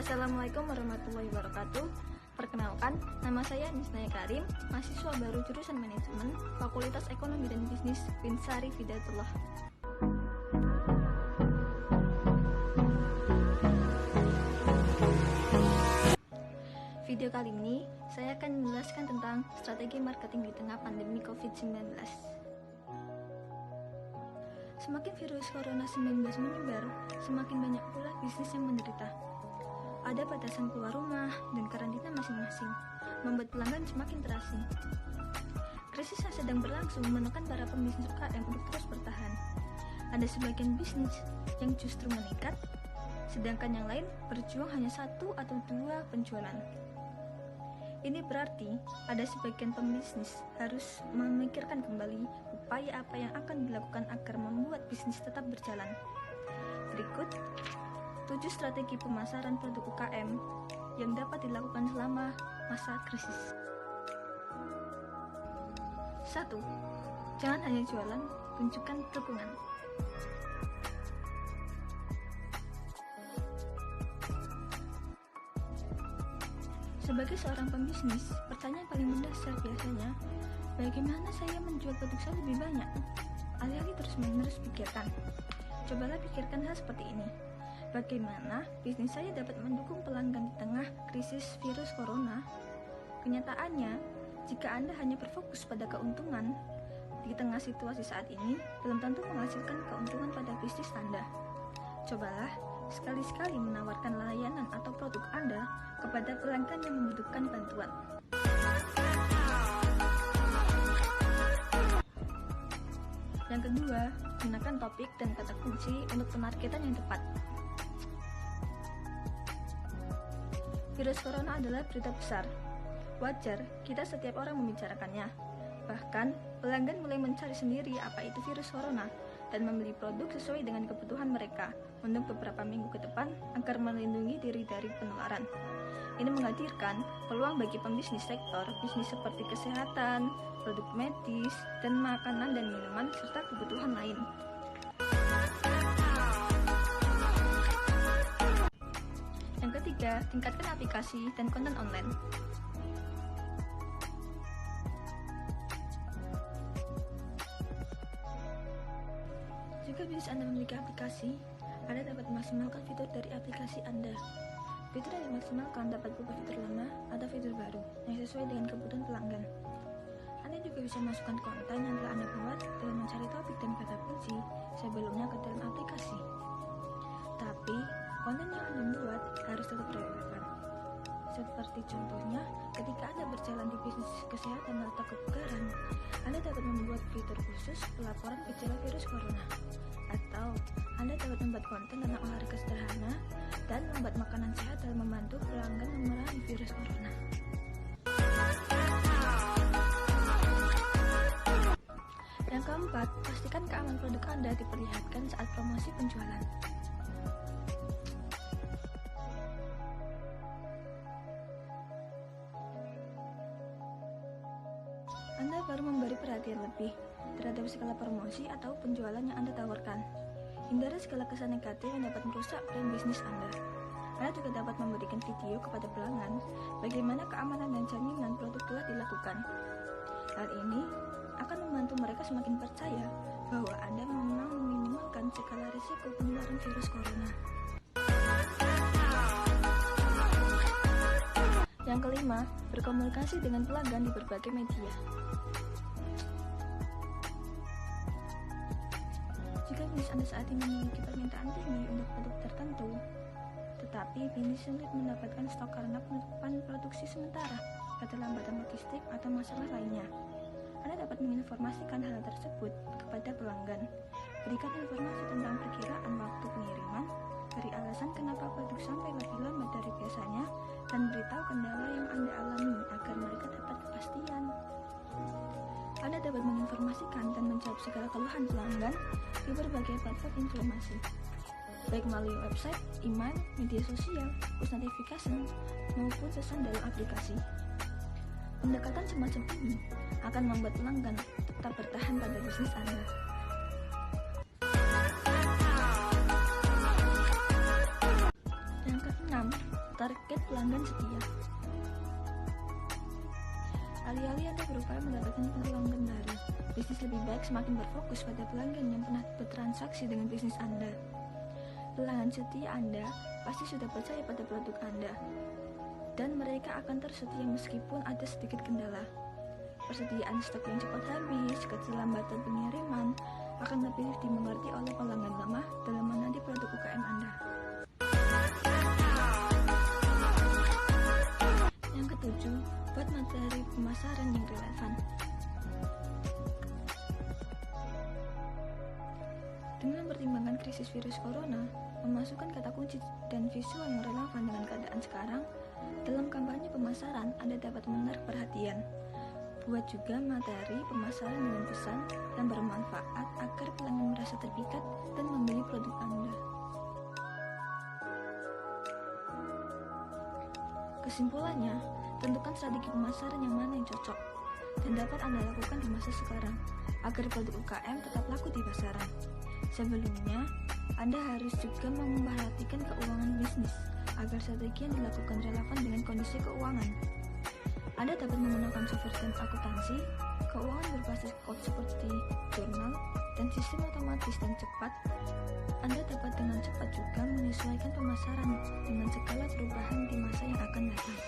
Assalamualaikum warahmatullahi wabarakatuh. Perkenalkan, nama saya Nisnaya Karim, mahasiswa baru jurusan Manajemen, Fakultas Ekonomi dan Bisnis, Binsari Hidayatullah. Video kali ini, saya akan menjelaskan tentang strategi marketing di tengah pandemi COVID-19. Semakin virus Corona 19 menyebar, semakin banyak pula bisnis yang menderita. Ada batasan keluar rumah dan karantina masing-masing, membuat pelanggan semakin terasing. Krisis yang sedang berlangsung menekan para pembisnis UKM untuk terus bertahan. Ada sebagian bisnis yang justru meningkat, sedangkan yang lain berjuang hanya 1 atau 2 penjualan. Ini berarti ada sebagian pembisnis harus memikirkan kembali upaya apa yang akan dilakukan agar membuat bisnis tetap berjalan. Berikut 7 strategi pemasaran produk UKM yang dapat dilakukan selama masa krisis. 1. Jangan hanya jualan, tunjukkan dukungan. Sebagai seorang pembisnis, pertanyaan paling mendasar biasanya, bagaimana saya menjual produk saya lebih banyak? Alih-alih terus-menerus pikirkan. Cobalah pikirkan hal seperti ini. Bagaimana bisnis saya dapat mendukung pelanggan di tengah krisis virus corona? Kenyataannya, jika Anda hanya berfokus pada keuntungan di tengah situasi saat ini, belum tentu menghasilkan keuntungan pada bisnis Anda. Cobalah sekali-sekali menawarkan layanan atau produk Anda kepada pelanggan yang membutuhkan bantuan. Yang kedua, gunakan topik dan kata kunci untuk penargetan yang tepat. Virus corona adalah berita besar. Wajar, kita setiap orang membicarakannya. Bahkan, pelanggan mulai mencari sendiri apa itu virus corona dan membeli produk sesuai dengan kebutuhan mereka untuk beberapa minggu ke depan agar melindungi diri dari penularan. Ini menghadirkan peluang bagi pembisnis sektor bisnis seperti kesehatan, produk medis, dan makanan dan minuman, serta kebutuhan lain. Yang ketiga, tingkatkan aplikasi dan konten online. Jika bisnis Anda memiliki aplikasi, Anda dapat memaksimalkan fitur dari aplikasi Anda. Fitur yang dimaksimalkan dapat berupa fitur lama atau fitur baru yang sesuai dengan kebutuhan pelanggan. Anda juga bisa masukkan konten yang telah Anda buat dengan mencari topik dan kata kunci sebelumnya ke dalam aplikasi. Tapi, konten yang Anda buat harus tetap relevan. Seperti contohnya, ketika Anda berjalan di bisnis kesehatan atau kebugaran, Anda dapat membuat fitur khusus pelaporan gejala virus corona. Atau, Anda dapat membuat konten tentang olahraga sederhana dan membuat makanan sehat dalam membantu pelanggan memerangi virus corona. Yang keempat, pastikan keamanan produk Anda diperlihatkan saat promosi penjualan. Anda baru memberi perhatian lebih terhadap segala promosi atau penjualan yang Anda tawarkan. Hindari segala kesan negatif yang dapat merusak brand bisnis Anda. Anda juga dapat memberikan video kepada pelanggan bagaimana keamanan dan jaminan produk telah dilakukan. Hal ini akan membantu mereka semakin percaya bahwa Anda memang meminimalkan segala risiko penularan virus corona. Yang kelima, berkomunikasi dengan pelanggan di berbagai media. Jika bisnis Anda saat ini memiliki permintaan tinggi untuk produk tertentu, tetapi bisnis sulit mendapatkan stok karena penutupan produksi sementara, keterlambatan logistik, atau masalah lainnya, Anda dapat menginformasikan hal tersebut kepada pelanggan. Berikan informasi tentang perkiraan waktu pengiriman, beri alasan kenapa produk sampai lebih lambat dari biasanya, dan beritahu kendala yang Anda alami agar mereka dapat kepastian. Anda dapat menginformasikan dan menjawab segala keluhan pelanggan di berbagai platform informasi, baik melalui website, email, media sosial, push notification, maupun pesan dalam aplikasi. Pendekatan semacam ini akan membuat pelanggan tetap bertahan pada bisnis Anda. Yang keenam, target pelanggan setia. Alih-alih Anda berupaya mendapatkan pelanggan baru, bisnis lebih baik semakin berfokus pada pelanggan yang pernah bertransaksi dengan bisnis Anda. Pelanggan setia Anda pasti sudah percaya pada produk Anda, dan mereka akan terus setia meskipun ada sedikit kendala. Persediaan stok yang cepat habis, keterlambatan pengiriman akan lebih dimengerti oleh pelanggan lama dalam menanti produk UKM Anda. Yang ketujuh, buat materi pemasaran yang relevan. Dengan mempertimbangkan krisis virus corona, memasukkan kata kunci dan visual yang relevan dengan keadaan sekarang, dalam kampanye pemasaran Anda dapat menarik perhatian. Buat juga materi pemasaran dengan pesan yang bermanfaat agar pelanggan merasa terpikat dan membeli produk Anda. Kesimpulannya, tentukan strategi pemasaran yang mana yang cocok dan dapat Anda lakukan di masa sekarang agar produk UKM tetap laku di pasaran. Sebelumnya, Anda harus juga memperhatikan keuangan bisnis agar strategi yang dilakukan relevan dengan kondisi keuangan. Anda dapat menggunakan software dan akuntansi keuangan berbasis cloud seperti jurnal dan sistem otomatis dan cepat. Anda dapat dengan cepat juga menyesuaikan pemasaran dengan segala perubahan di masa yang akan datang.